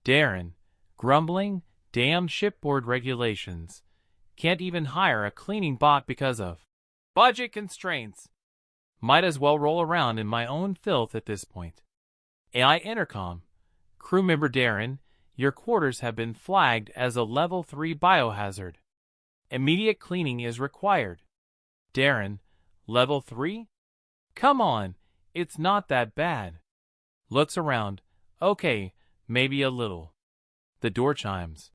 Darren, grumbling, damn shipboard regulations. Can't even hire a cleaning bot because of budget constraints. Might as well roll around in my own filth at this point. AI intercom. Crew member Darren, your quarters have been flagged as a level 3 biohazard. Immediate cleaning is required. Darren, level 3? Come on, it's not that bad. Looks around. Okay, maybe a little. The door chimes.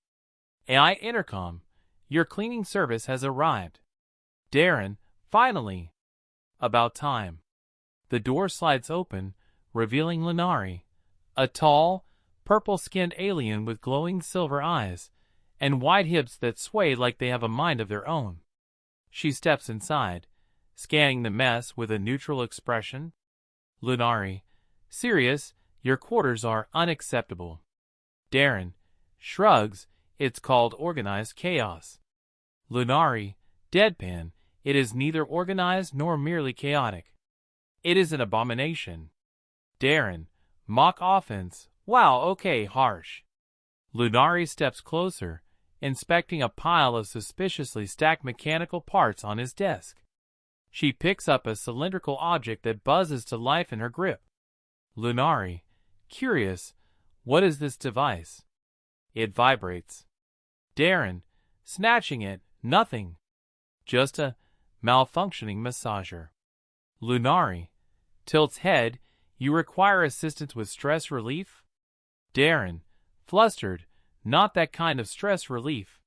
AI intercom. Your cleaning service has arrived. Darren, finally. About time. The door slides open, revealing Lunari, a tall, purple-skinned alien with glowing silver eyes and wide hips that sway like they have a mind of their own. She steps inside, scanning the mess with a neutral expression. Lunari, serious, your quarters are unacceptable. Darren, shrugs, it's called organized chaos. Lunari, deadpan, it is neither organized nor merely chaotic. It is an abomination. Darren, mock offense, wow, okay, harsh. Lunari steps closer, inspecting a pile of suspiciously stacked mechanical parts on his desk. She picks up a cylindrical object that buzzes to life in her grip. Lunari, curious, what is this device? It vibrates. Darren, snatching it, nothing. Just a malfunctioning massager. Lunari, tilts head, you require assistance with stress relief? Darren, flustered, not that kind of stress relief.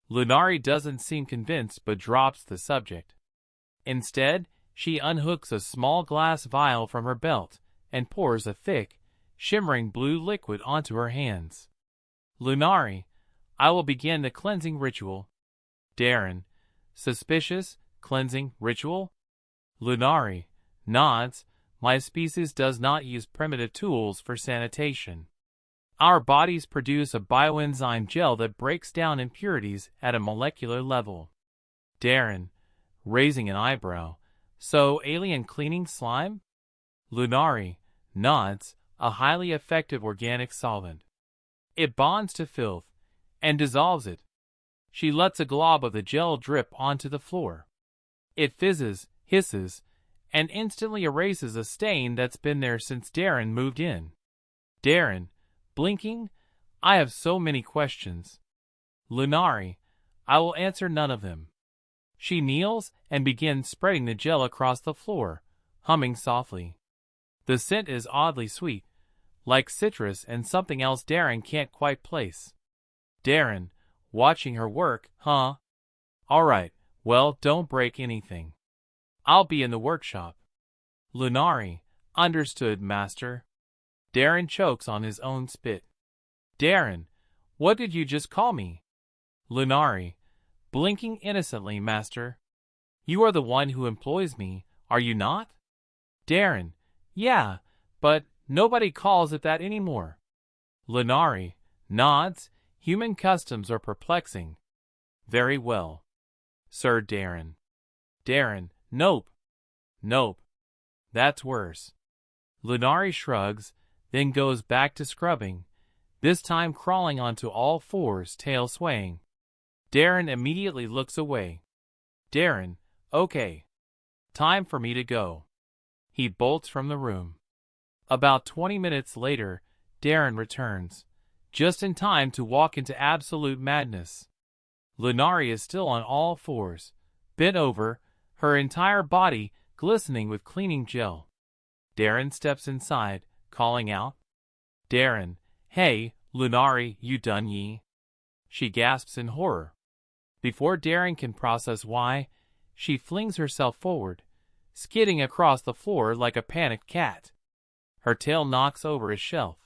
Lunari doesn't seem convinced but drops the subject. Instead, she unhooks a small glass vial from her belt and pours a thick, shimmering blue liquid onto her hands. Lunari, I will begin the cleansing ritual. Darren, suspicious, cleansing ritual? Lunari, nods, my species does not use primitive tools for sanitation. Our bodies produce a bioenzyme gel that breaks down impurities at a molecular level. Darren, raising an eyebrow, so alien cleaning slime? Lunari, nods, a highly effective organic solvent. It bonds to filth and dissolves it. She lets a glob of the gel drip onto the floor. It fizzes, hisses, and instantly erases a stain that's been there since Darren moved in. Darren, blinking, I have so many questions. Lunari, I will answer none of them. She kneels and begins spreading the gel across the floor, humming softly. The scent is oddly sweet, like citrus and something else Darren can't quite place. Darren, watching her work, huh? All right, well, don't break anything. I'll be in the workshop. Lunari, understood, master. Darren chokes on his own spit. Darren, what did you just call me? Lunari, blinking innocently, master. You are the one who employs me, are you not? Darren, yeah, but nobody calls it that anymore. Lunari, nods, human customs are perplexing. Very well. Sir Darren. Darren, nope. Nope. That's worse. Lunari shrugs, then goes back to scrubbing, this time crawling onto all fours, tail swaying. Darren immediately looks away. Darren, okay. Time for me to go. He bolts from the room. About 20 minutes later, Darren returns, just in time to walk into absolute madness. Lunari is still on all fours, bent over, her entire body glistening with cleaning gel. Darren steps inside, calling out. Darren, hey, Lunari, you done ye? She gasps in horror. Before Darren can process why, she flings herself forward, skidding across the floor like a panicked cat. Her tail knocks over a shelf.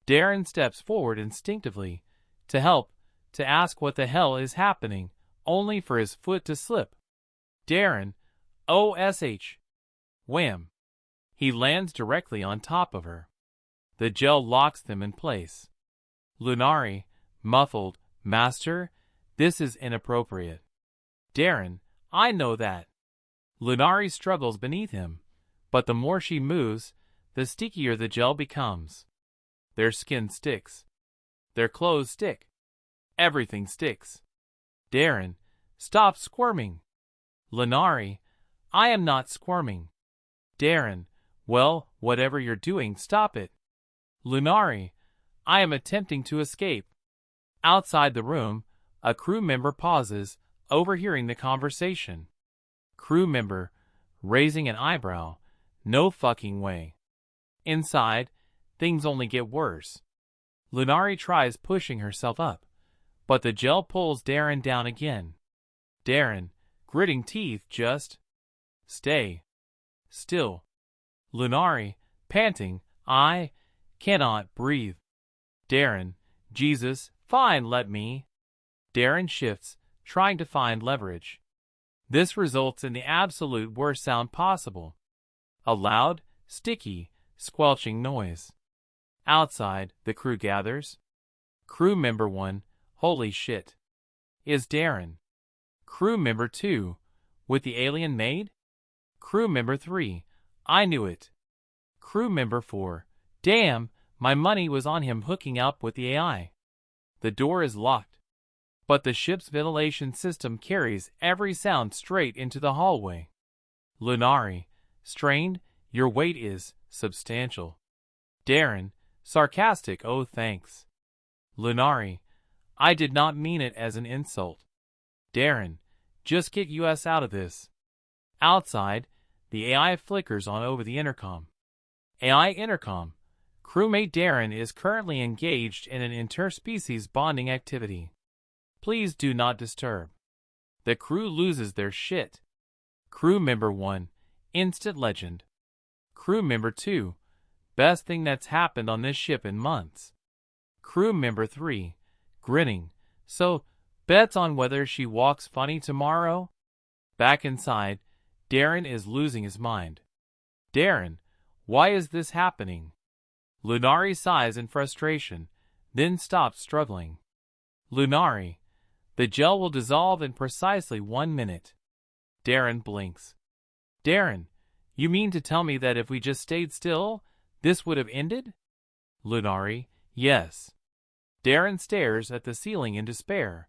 Darren steps forward instinctively, to help, to ask what the hell is happening, only for his foot to slip. Darren, OSH. Wham. He lands directly on top of her. The gel locks them in place. Lunari, muffled, master, this is inappropriate. Darren, I know that. Lunari struggles beneath him, but the more she moves, the stickier the gel becomes. Their skin sticks. Their clothes stick. Everything sticks. Darren, stop squirming. Lenari, I am not squirming. Darren, well, whatever you're doing, stop it. Lunari, I am attempting to escape. Outside the room, a crew member pauses, overhearing the conversation. Crew member, raising an eyebrow, no fucking way. Inside, things only get worse. Lunari tries pushing herself up, but the gel pulls Darren down again. Darren, gritting teeth, just stay still. Lunari, panting, I cannot breathe. Darren, Jesus, fine, let me. Darren shifts, trying to find leverage. This results in the absolute worst sound possible. A loud, sticky, squelching noise. Outside, the crew gathers. Crew member 1, holy shit. Is Darren. Crew member 2, with the alien Maid? Crew member 3, I knew it. Crew member 4, damn, my money was on him hooking up with the AI. The door is locked, but the ship's ventilation system carries every sound straight into the hallway. Lunari, strained, your weight is substantial. Darren, sarcastic, oh thanks. Lunari, I did not mean it as an insult. Darren, just get us out of this. Outside, the AI flickers on over the intercom. AI intercom. Crewmate Darren is currently engaged in an interspecies bonding activity. Please do not disturb. The crew loses their shit. Crew member 1, instant legend. Crew member 2, best thing that's happened on this ship in months. Crew member 3, grinning, so, bets on whether she walks funny tomorrow? Back inside, Darren is losing his mind. Darren, why is this happening? Lunari sighs in frustration, then stops struggling. Lunari, the gel will dissolve in precisely 1 minute. Darren blinks. Darren, you mean to tell me that if we just stayed still, this would have ended? Lunari, yes. Darren stares at the ceiling in despair.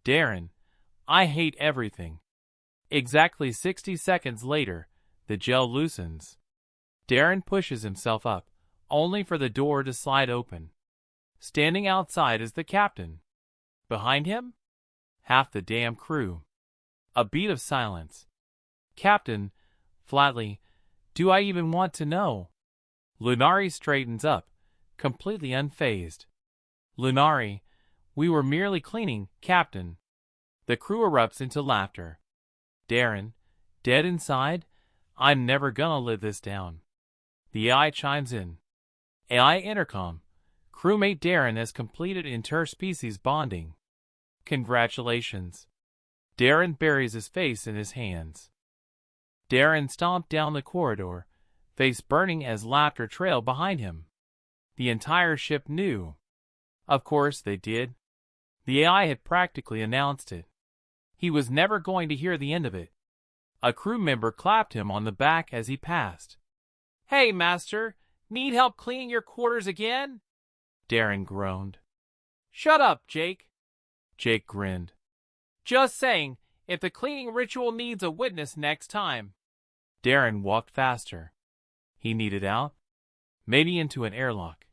Darren, I hate everything. Exactly 60 seconds later, the gel loosens. Darren pushes himself up, only for the door to slide open. Standing outside is the captain. Behind him? Half the damn crew. A beat of silence. Captain, flatly, do I even want to know? Lunari straightens up, completely unfazed. Lunari, we were merely cleaning, Captain. The crew erupts into laughter. Darren, dead inside? I'm never gonna live this down. The AI chimes in. AI intercom. Crewmate Darren has completed interspecies bonding. Congratulations. Darren buries his face in his hands. Darren stomped down the corridor, face burning as laughter trailed behind him. The entire ship knew. Of course they did. The AI had practically announced it. He was never going to hear the end of it. A crew member clapped him on the back as he passed. Hey, master, need help cleaning your quarters again? Darren groaned. Shut up, Jake. Jake grinned. Just saying, if the cleaning ritual needs a witness next time. Darren walked faster. He needed out, maybe into an airlock.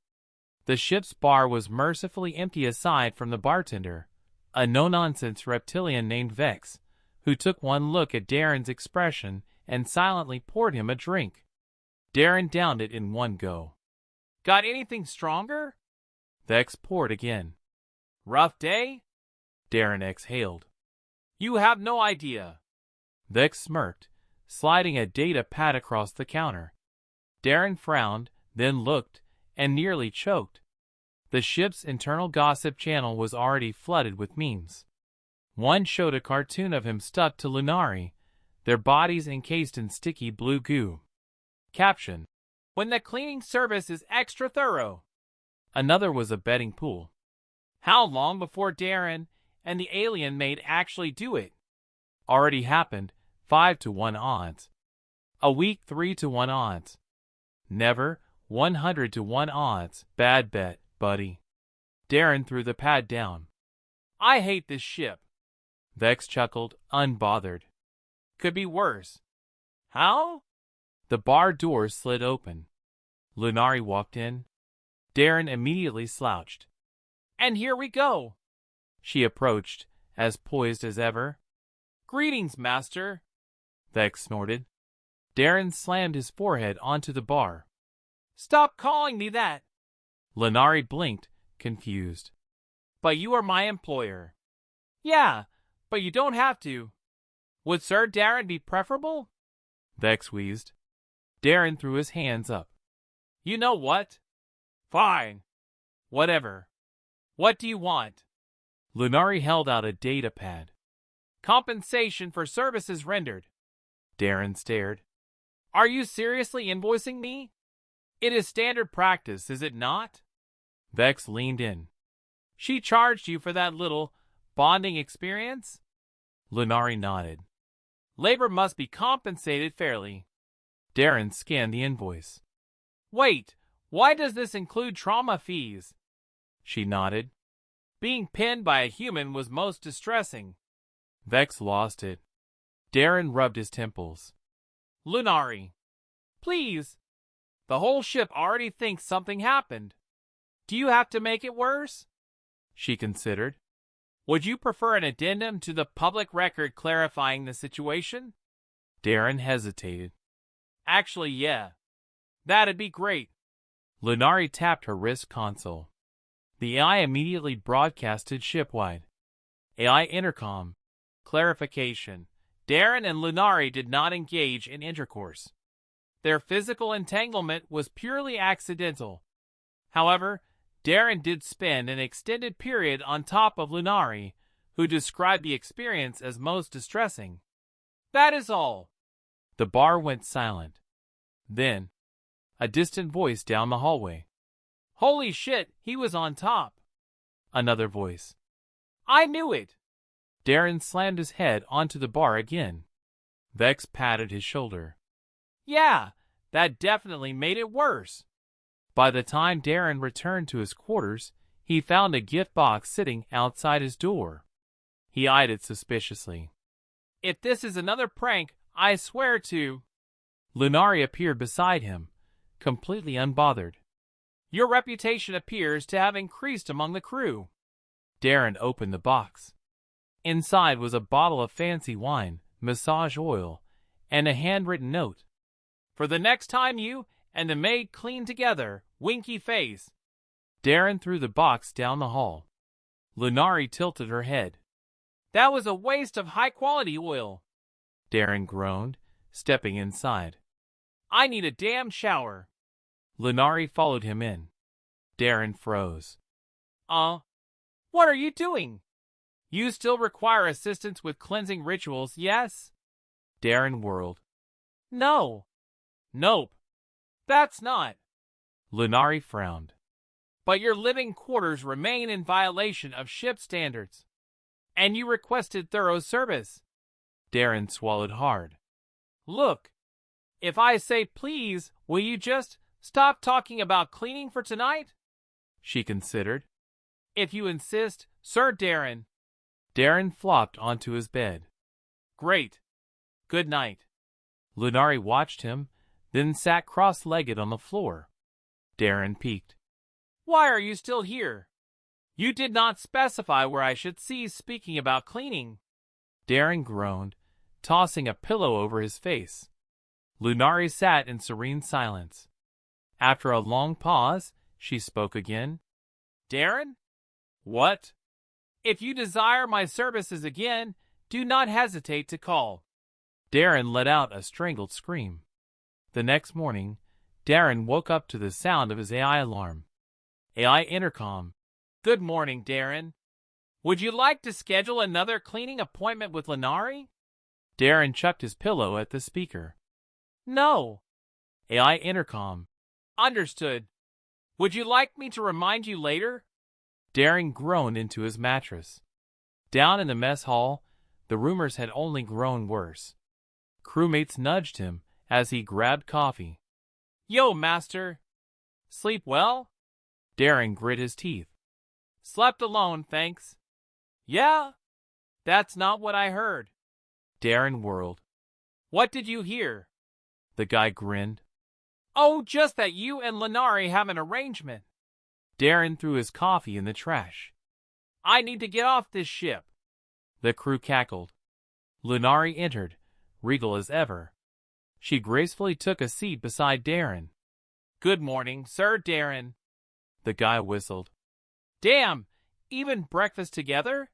The ship's bar was mercifully empty aside from the bartender, a no-nonsense reptilian named Vex, who took one look at Darren's expression and silently poured him a drink. Darren downed it in one go. Got anything stronger? Vex poured again. Rough day? Darren exhaled. You have no idea. Vex smirked, sliding a data pad across the counter. Darren frowned, then looked, and nearly choked. The ship's internal gossip channel was already flooded with memes. One showed a cartoon of him stuck to Lunari, their bodies encased in sticky blue goo. Caption: when the cleaning service is extra thorough. Another was a betting pool. How long before Darren and the alien Maid actually do it? Already happened, 5-1 odds. A week, 3-1 odds. Never, 100-1 odds. Bad bet, buddy. Darren threw the pad down. I hate this ship. Vex chuckled, unbothered. Could be worse. How? The bar door slid open. Lunari walked in. Darren immediately slouched. And here we go. She approached, as poised as ever. Greetings, master. Vex snorted. Darren slammed his forehead onto the bar. Stop calling me that. Lunari blinked, confused. But you are my employer. Yeah, but you don't have to. Would Sir Darren be preferable? Vex wheezed. Darren threw his hands up. You know what? Fine. Whatever. What do you want? Lunari held out a data pad. Compensation for services rendered. Darren stared. Are you seriously invoicing me? It is standard practice, is it not? Vex leaned in. She charged you for that little bonding experience? Lunari nodded. Labor must be compensated fairly. Darren scanned the invoice. Wait, why does this include trauma fees? She nodded. Being pinned by a human was most distressing. Vex lost it. Darren rubbed his temples. Lunari, please. The whole ship already thinks something happened. Do you have to make it worse? She considered. Would you prefer an addendum to the public record clarifying the situation? Darren hesitated. Actually, yeah. That'd be great. Lunari tapped her wrist console. The AI immediately broadcasted shipwide. AI intercom. Clarification. Darren and Lunari did not engage in intercourse. Their physical entanglement was purely accidental. However, Darren did spend an extended period on top of Lunari, who described the experience as most distressing. That is all. The bar went silent. Then, a distant voice down the hallway. Holy shit, he was on top. Another voice. I knew it. Darren slammed his head onto the bar again. Vex patted his shoulder. Yeah, that definitely made it worse. By the time Darren returned to his quarters, he found a gift box sitting outside his door. He eyed it suspiciously. If this is another prank, I swear to... Lunari appeared beside him, completely unbothered. Your reputation appears to have increased among the crew. Darren opened the box. Inside was a bottle of fancy wine, massage oil, and a handwritten note. For the next time you and the maid clean together, winky face. Darren threw the box down the hall. Lunari tilted her head. That was a waste of high-quality oil. Darren groaned, stepping inside. I need a damn shower. Lunari followed him in. Darren froze. What are you doing? You still require assistance with cleansing rituals, yes? Darren whirled. No. Nope. That's not. Lunari frowned. But your living quarters remain in violation of ship standards. And you requested thorough service. Darren swallowed hard. Look, if I say please, will you just stop talking about cleaning for tonight? She considered. If you insist, Sir Darren. Darren flopped onto his bed. Great. Good night. Lunari watched him, then sat cross-legged on the floor. Darren peeked. Why are you still here? You did not specify where I should cease speaking about cleaning. Darren groaned, tossing a pillow over his face. Lunari sat in serene silence. After a long pause, she spoke again. Darren? What? If you desire my services again, do not hesitate to call. Darren let out a strangled scream. The next morning, Darren woke up to the sound of his AI alarm. AI intercom. Good morning, Darren. Would you like to schedule another cleaning appointment with Lunari? Darren chucked his pillow at the speaker. No. AI intercom. Understood. Would you like me to remind you later? Darren groaned into his mattress. Down in the mess hall, the rumors had only grown worse. Crewmates nudged him as he grabbed coffee. Yo, master. Sleep well? Darren grit his teeth. Slept alone, thanks. Yeah? That's not what I heard. Darren whirled. What did you hear? The guy grinned. Oh, just that you and Lenari have an arrangement. Darren threw his coffee in the trash. I need to get off this ship. The crew cackled. Lunari entered, regal as ever. She gracefully took a seat beside Darren. Good morning, Sir Darren. The guy whistled. Damn, even breakfast together?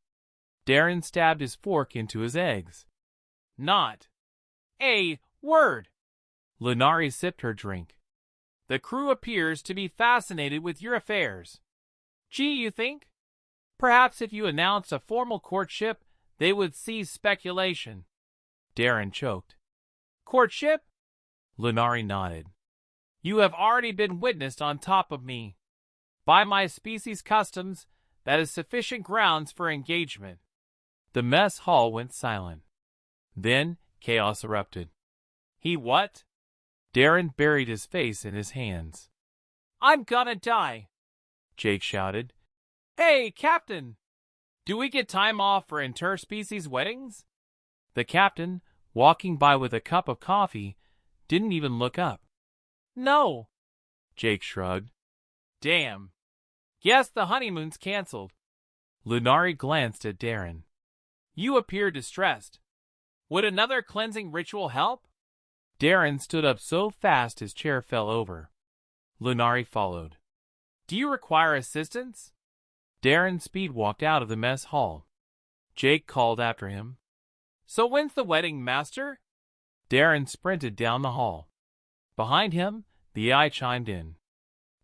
Darren stabbed his fork into his eggs. Not a word. Lunari sipped her drink. The crew appears to be fascinated with your affairs. Gee, you think? Perhaps if you announced a formal courtship, they would cease speculation. Darren choked. Courtship? Lunari nodded. You have already been witnessed on top of me. By my species' customs, that is sufficient grounds for engagement. The mess hall went silent. Then chaos erupted. He what? Darren buried his face in his hands. I'm gonna die, Jake shouted. Hey, Captain! Do we get time off for interspecies weddings? The captain, walking by with a cup of coffee, didn't even look up. No, Jake shrugged. Damn. Guess the honeymoon's canceled. Lunari glanced at Darren. You appear distressed. Would another cleansing ritual help? Darren stood up so fast his chair fell over. Lunari followed. Do you require assistance? Darren speed-walked out of the mess hall. Jake called after him. So when's the wedding, Master? Darren sprinted down the hall. Behind him, the AI chimed in.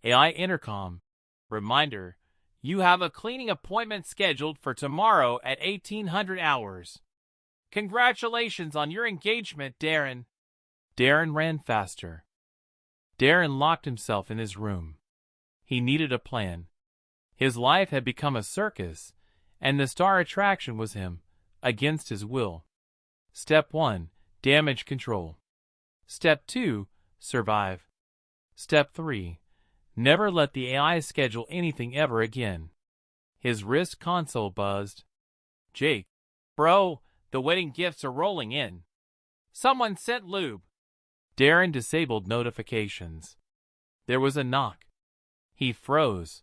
AI intercom. Reminder, you have a cleaning appointment scheduled for tomorrow at 1800 hours. Congratulations on your engagement, Darren. Darren ran faster. Darren locked himself in his room. He needed a plan. His life had become a circus, and the star attraction was him, against his will. Step 1, damage control. Step 2, survive. Step 3, never let the AI schedule anything ever again. His wrist console buzzed. Jake, bro, the wedding gifts are rolling in. Someone sent lube. Darren disabled notifications. There was a knock. He froze.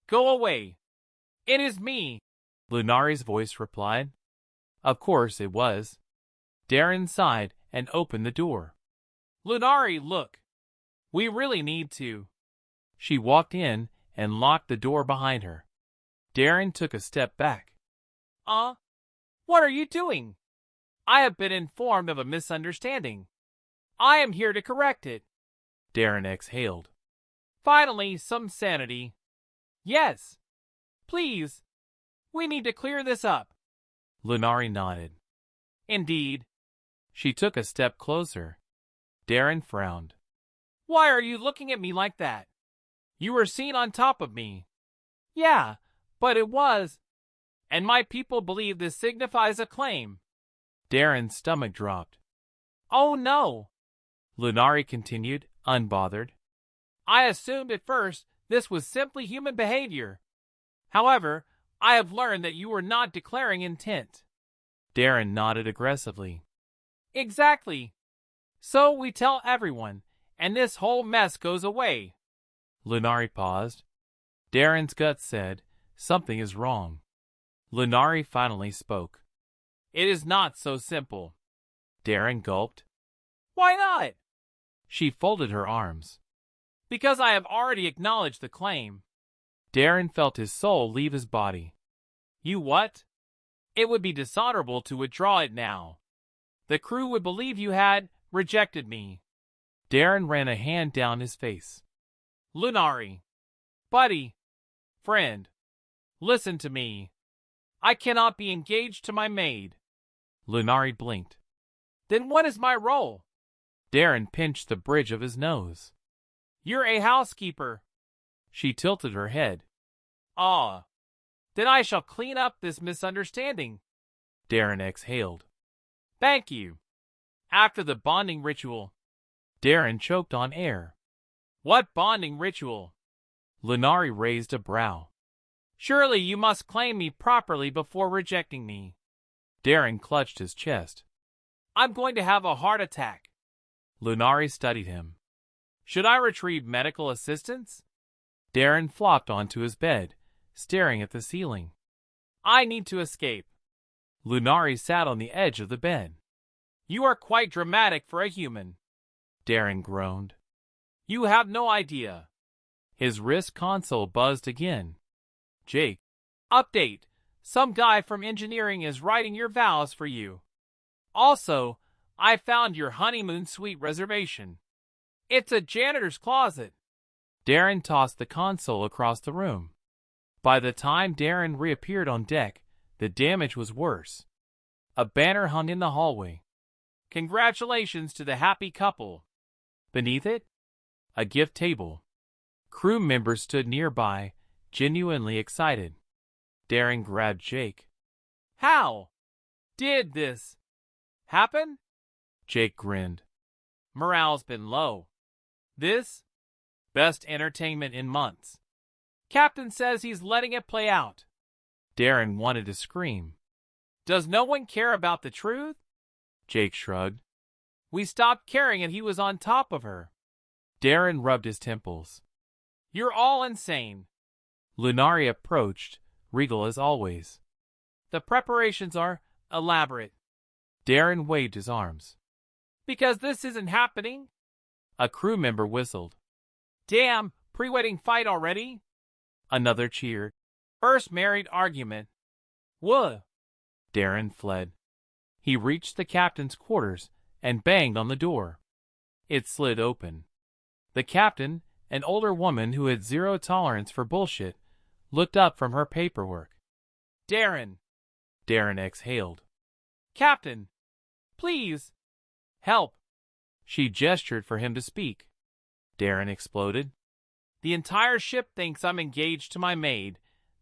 Go away. It is me, Lunari's voice replied. Of course it was. Darren sighed and opened the door. Lunari, look. We really need to. She walked in and locked the door behind her. Darren took a step back. What are you doing? I have been informed of a misunderstanding. I am here to correct it. Darren exhaled. Finally, some sanity. Yes. Please. We need to clear this up. Lunari nodded. Indeed. She took a step closer. Darren frowned. Why are you looking at me like that? You were seen on top of me. Yeah, but it was. And my people believe this signifies a claim. Darren's stomach dropped. Oh no. Lunari continued, unbothered. I assumed at first this was simply human behavior. However, I have learned that you were not declaring intent. Darren nodded aggressively. Exactly. So we tell everyone, and this whole mess goes away. Lunari paused. Darren's gut said, something is wrong. Lunari finally spoke. It is not so simple. Darren gulped. Why not? She folded her arms. Because I have already acknowledged the claim. Darren felt his soul leave his body. You what? It would be dishonorable to withdraw it now. The crew would believe you had rejected me. Darren ran a hand down his face. Lunari. Buddy. Friend. Listen to me. I cannot be engaged to my maid. Lunari blinked. Then what is my role? Darren pinched the bridge of his nose. You're a housekeeper. She tilted her head. Ah. Then I shall clean up this misunderstanding. Darren exhaled. Thank you. After the bonding ritual. Darren choked on air. What bonding ritual? Lunari raised a brow. Surely you must claim me properly before rejecting me. Darren clutched his chest. I'm going to have a heart attack. Lunari studied him. Should I retrieve medical assistance? Darren flopped onto his bed, staring at the ceiling. I need to escape. Lunari sat on the edge of the bed. You are quite dramatic for a human. Darren groaned. You have no idea. His wrist console buzzed again. Jake. Update. Some guy from engineering is writing your vows for you. Also, I found your honeymoon suite reservation. It's a janitor's closet. Darren tossed the console across the room. By the time Darren reappeared on deck, the damage was worse. A banner hung in the hallway. Congratulations to the happy couple. Beneath it, a gift table. Crew members stood nearby, genuinely excited. Darren grabbed Jake. How did this happen? Jake grinned. Morale's been low. This? Best entertainment in months. Captain says he's letting it play out. Darren wanted to scream. Does no one care about the truth? Jake shrugged. We stopped caring and he was on top of her. Darren rubbed his temples. You're all insane. Lunari approached, regal as always. The preparations are elaborate. Darren waved his arms. Because this isn't happening? A crew member whistled. Damn, pre-wedding fight already? Another cheered. First married argument. Whoa. Darren fled. He reached the captain's quarters and banged on the door. It slid open. The captain, an older woman who had zero tolerance for bullshit, looked up from her paperwork. Darren. Darren exhaled. Captain, please, help. She gestured for him to speak. Darren exploded. The entire ship thinks I'm engaged to my maid.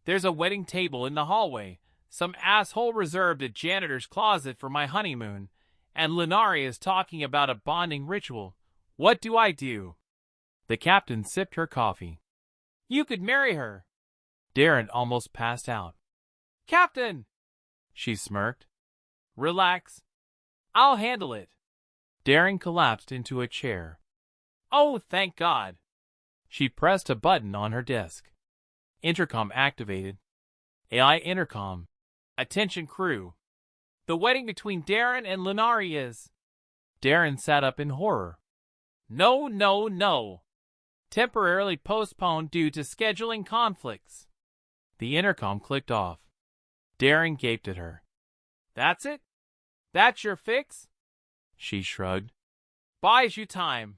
There's a wedding table in the hallway. Some asshole reserved a janitor's closet for my honeymoon. And Lunari is talking about a bonding ritual. What do I do? The captain sipped her coffee. You could marry her. Darren almost passed out. Captain! She smirked. Relax. I'll handle it. Darren collapsed into a chair. Oh, thank God. She pressed a button on her desk. Intercom activated. AI intercom. Attention crew. The wedding between Darren and Lunari is... Darren sat up in horror. No, no, no. Temporarily postponed due to scheduling conflicts. The intercom clicked off. Darren gaped at her. That's it? That's your fix? She shrugged. Buys you time.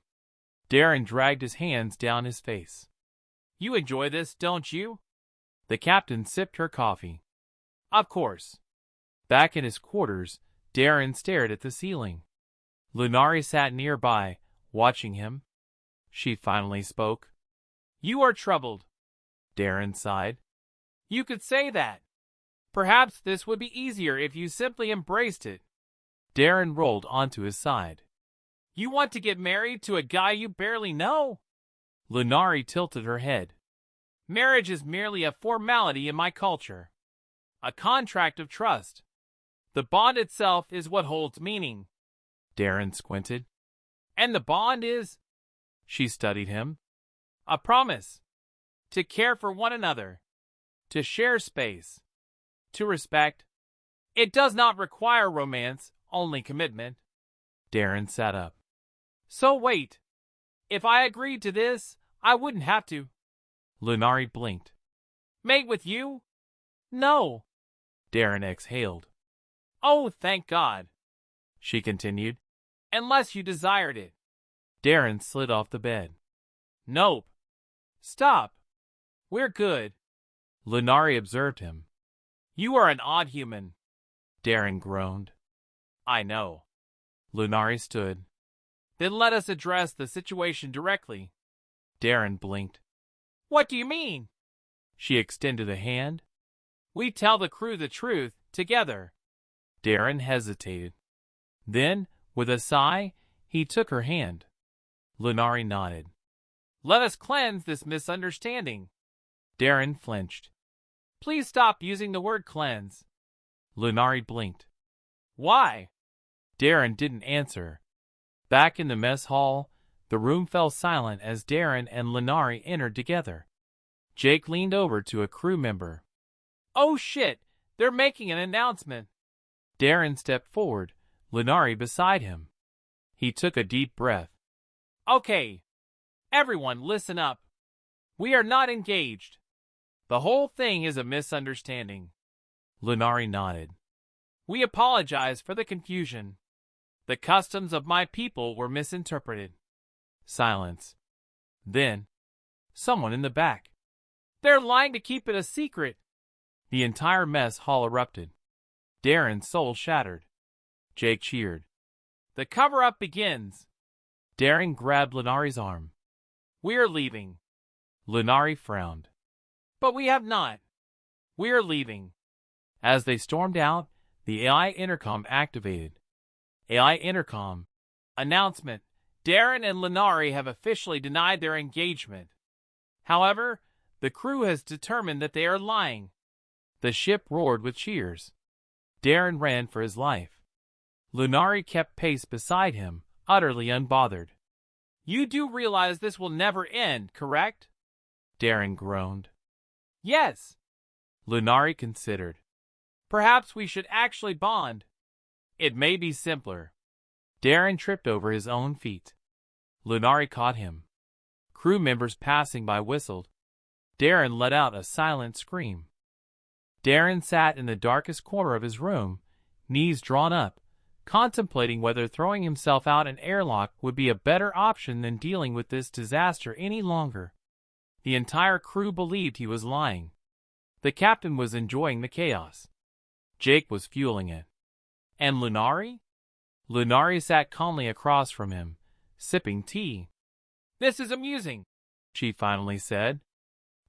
Darren dragged his hands down his face. You enjoy this, don't you? The captain sipped her coffee. Of course. Back in his quarters, Darren stared at the ceiling. Lunari sat nearby, watching him. She finally spoke. You are troubled. Darren sighed. You could say that. Perhaps this would be easier if you simply embraced it. Darren rolled onto his side. You want to get married to a guy you barely know? Lunari tilted her head. Marriage is merely a formality in my culture. A contract of trust. The bond itself is what holds meaning. Darren squinted. And the bond is? She studied him. A promise. To care for one another. To share space. To respect. It does not require romance, only commitment. Darren sat up. So wait. If I agreed to this, I wouldn't have to. Lunari blinked. Mate with you? No. Darren exhaled. Oh, thank God. She continued. Unless you desired it. Darren slid off the bed. Nope. Stop. We're good. Lunari observed him. You are an odd human. Darren groaned. I know. Lunari stood. Then let us address the situation directly. Darren blinked. What do you mean? She extended a hand. We tell the crew the truth, together. Darren hesitated. Then, with a sigh, he took her hand. Lunari nodded. Let us cleanse this misunderstanding. Darren flinched. Please stop using the word cleanse. Lunari blinked. Why? Darren didn't answer. Back in the mess hall, the room fell silent as Darren and Lunari entered together. Jake leaned over to a crew member. Oh shit, they're making an announcement. Darren stepped forward, Lunari beside him. He took a deep breath. Okay, everyone listen up. We are not engaged. The whole thing is a misunderstanding. Lunari nodded. We apologize for the confusion. The customs of my people were misinterpreted. Silence. Then, someone in the back. They're lying to keep it a secret. The entire mess hall erupted. Darren's soul shattered. Jake cheered. The cover-up begins. Darren grabbed Lunari's arm. We are leaving. Lunari frowned. But we have not. We are leaving. As they stormed out, the AI intercom activated. AI intercom. Announcement. Darren and Lunari have officially denied their engagement. However, the crew has determined that they are lying. The ship roared with cheers. Darren ran for his life. Lunari kept pace beside him, utterly unbothered. You do realize this will never end, correct? Darren groaned. Yes. Lunari considered. Perhaps we should actually bond. It may be simpler. Darren tripped over his own feet. Lunari caught him. Crew members passing by whistled. Darren let out a silent scream. Darren sat in the darkest corner of his room, knees drawn up, contemplating whether throwing himself out an airlock would be a better option than dealing with this disaster any longer. The entire crew believed he was lying. The captain was enjoying the chaos. Jake was fueling it. And Lunari? Lunari sat calmly across from him, sipping tea. This is amusing, she finally said.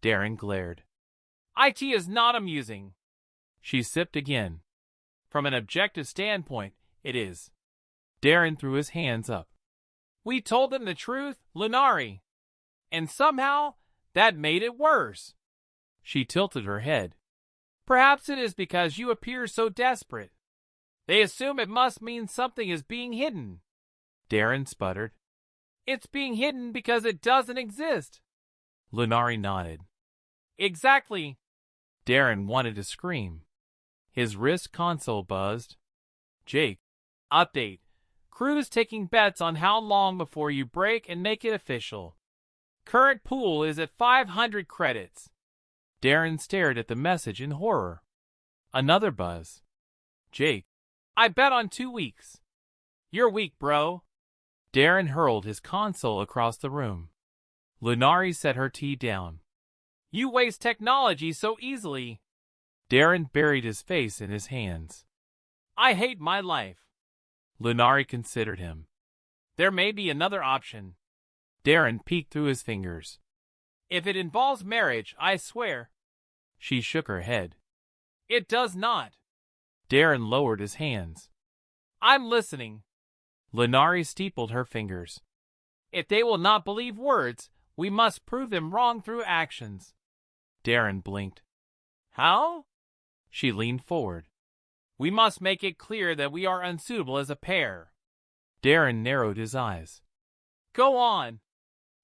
Darren glared. IT is not amusing. She sipped again. From an objective standpoint, it is. Darren threw his hands up. We told them the truth, Lunari. And somehow, that made it worse. She tilted her head. Perhaps it is because you appear so desperate. They assume it must mean something is being hidden. Darren sputtered. It's being hidden because it doesn't exist. Lunari nodded. Exactly. Darren wanted to scream. His wrist console buzzed. Jake. Update. Crew's taking bets on how long before you break and make it official. Current pool is at 500 credits. Darren stared at the message in horror. Another buzz. Jake. I bet on 2 weeks. You're weak, bro. Darren hurled his console across the room. Lunari set her tea down. You waste technology so easily. Darren buried his face in his hands. I hate my life. Lunari considered him. There may be another option. Darren peeked through his fingers. If it involves marriage, I swear. She shook her head. It does not. Darren lowered his hands. I'm listening. Lunari steepled her fingers. If they will not believe words, we must prove them wrong through actions. Darren blinked. How? She leaned forward. We must make it clear that we are unsuitable as a pair. Darren narrowed his eyes. Go on.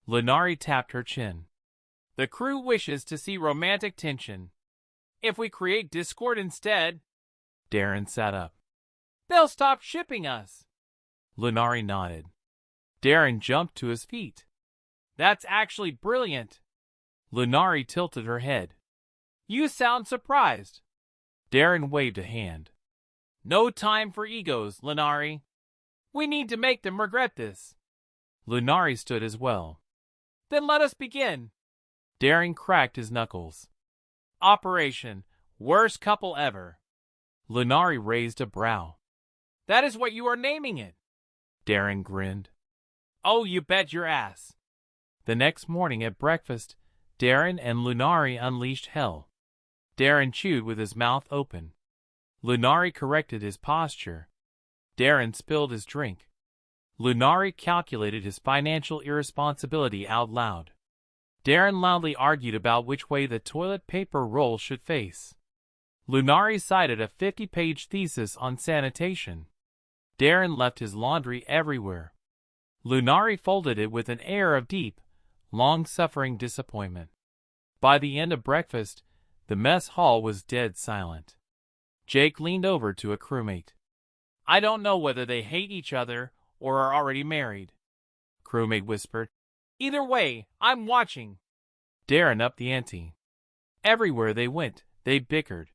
Lunari tapped her chin. The crew wishes to see romantic tension. If we create discord instead... Darren sat up. They'll stop shipping us. Lunari nodded. Darren jumped to his feet. That's actually brilliant. Lunari tilted her head. You sound surprised. Darren waved a hand. No time for egos, Lunari. We need to make them regret this. Lunari stood as well. Then let us begin. Darren cracked his knuckles. Operation Worst Couple Ever. Lunari raised a brow. That is what you are naming it. Darren grinned. Oh, you bet your ass. The next morning at breakfast, Darren and Lunari unleashed hell. Darren chewed with his mouth open. Lunari corrected his posture. Darren spilled his drink. Lunari calculated his financial irresponsibility out loud. Darren loudly argued about which way the toilet paper roll should face. Lunari cited a 50-page thesis on sanitation. Darren left his laundry everywhere. Lunari folded it with an air of deep, long-suffering disappointment. By the end of breakfast, the mess hall was dead silent. Jake leaned over to a crewmate. "I don't know whether they hate each other or are already married," crewmate whispered. "Either way, I'm watching." Darren upped the ante. Everywhere they went, they bickered.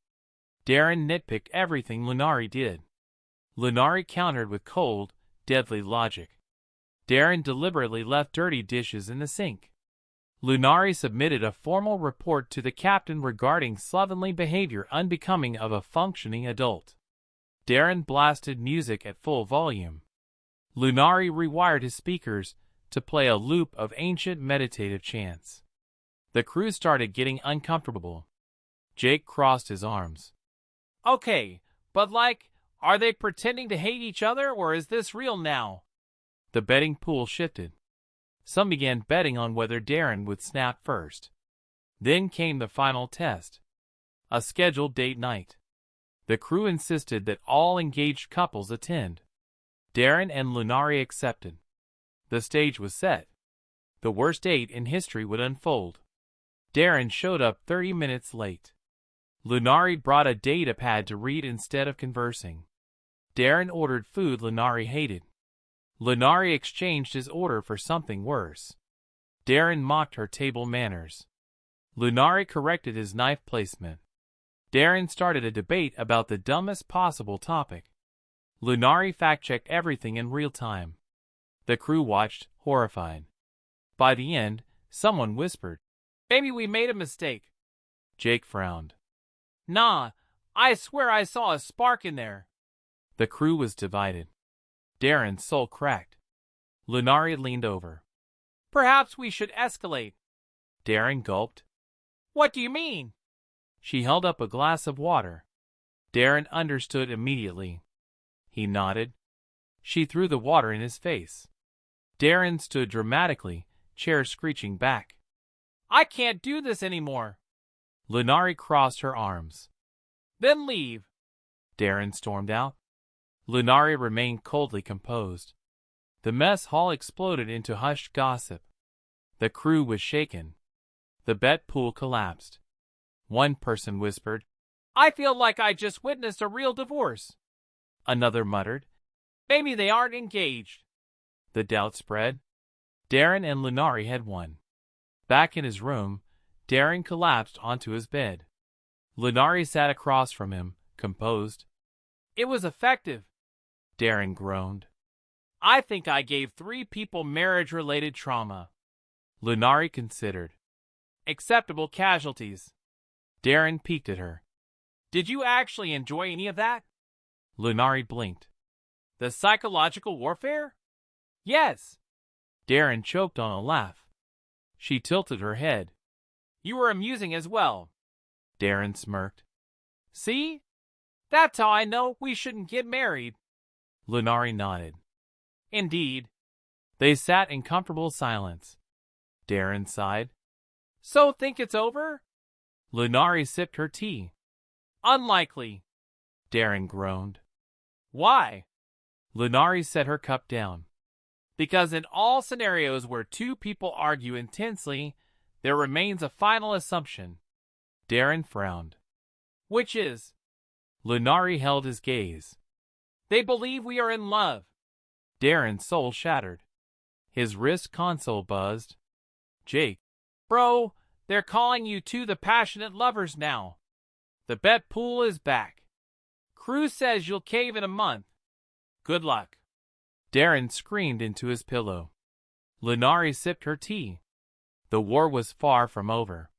Darren nitpicked everything Lunari did. Lunari countered with cold, deadly logic. Darren deliberately left dirty dishes in the sink. Lunari submitted a formal report to the captain regarding slovenly behavior unbecoming of a functioning adult. Darren blasted music at full volume. Lunari rewired his speakers to play a loop of ancient meditative chants. The crew started getting uncomfortable. Jake crossed his arms. "Okay, but are they pretending to hate each other, or is this real now?" The betting pool shifted. Some began betting on whether Darren would snap first. Then came the final test. A scheduled date night. The crew insisted that all engaged couples attend. Darren and Lunari accepted. The stage was set. The worst date in history would unfold. Darren showed up 30 minutes late. Lunari brought a data pad to read instead of conversing. Darren ordered food Lunari hated. Lunari exchanged his order for something worse. Darren mocked her table manners. Lunari corrected his knife placement. Darren started a debate about the dumbest possible topic. Lunari fact-checked everything in real time. The crew watched, horrified. By the end, someone whispered, "Maybe we made a mistake." Jake frowned. "Nah, I swear I saw a spark in there." The crew was divided. Darren's soul cracked. Lunari leaned over. "Perhaps we should escalate." Darren gulped. "What do you mean?" She held up a glass of water. Darren understood immediately. He nodded. She threw the water in his face. Darren stood dramatically, chair screeching back. "I can't do this anymore." Lunari crossed her arms. "Then leave." Darren stormed out. Lunari remained coldly composed. The mess hall exploded into hushed gossip. The crew was shaken. The bet pool collapsed. One person whispered, "I feel like I just witnessed a real divorce." Another muttered, "Maybe they aren't engaged." The doubt spread. Darren and Lunari had won. Back in his room, Darren collapsed onto his bed. Lunari sat across from him, composed. "It was effective," Darren groaned. "I think I gave 3 people marriage-related trauma." Lunari considered. "Acceptable casualties." Darren peeked at her. "Did you actually enjoy any of that?" Lunari blinked. "The psychological warfare?" "Yes." Darren choked on a laugh. She tilted her head. "You were amusing as well." Darren smirked. "See? That's how I know we shouldn't get married." Lunari nodded. "Indeed." They sat in comfortable silence. Darren sighed. "So think it's over?" Lunari sipped her tea. "Unlikely." Darren groaned. "Why?" Lunari set her cup down. "Because in all scenarios where 2 people argue intensely, there remains a final assumption." Darren frowned. "Which is?" Lunari held his gaze. "They believe we are in love." Darren's soul shattered. His wrist console buzzed. "Jake." "Bro, they're calling you 2 the passionate lovers now. The bet pool is back. Crew says you'll cave in a month. Good luck." Darren screamed into his pillow. Lunari sipped her tea. The war was far from over.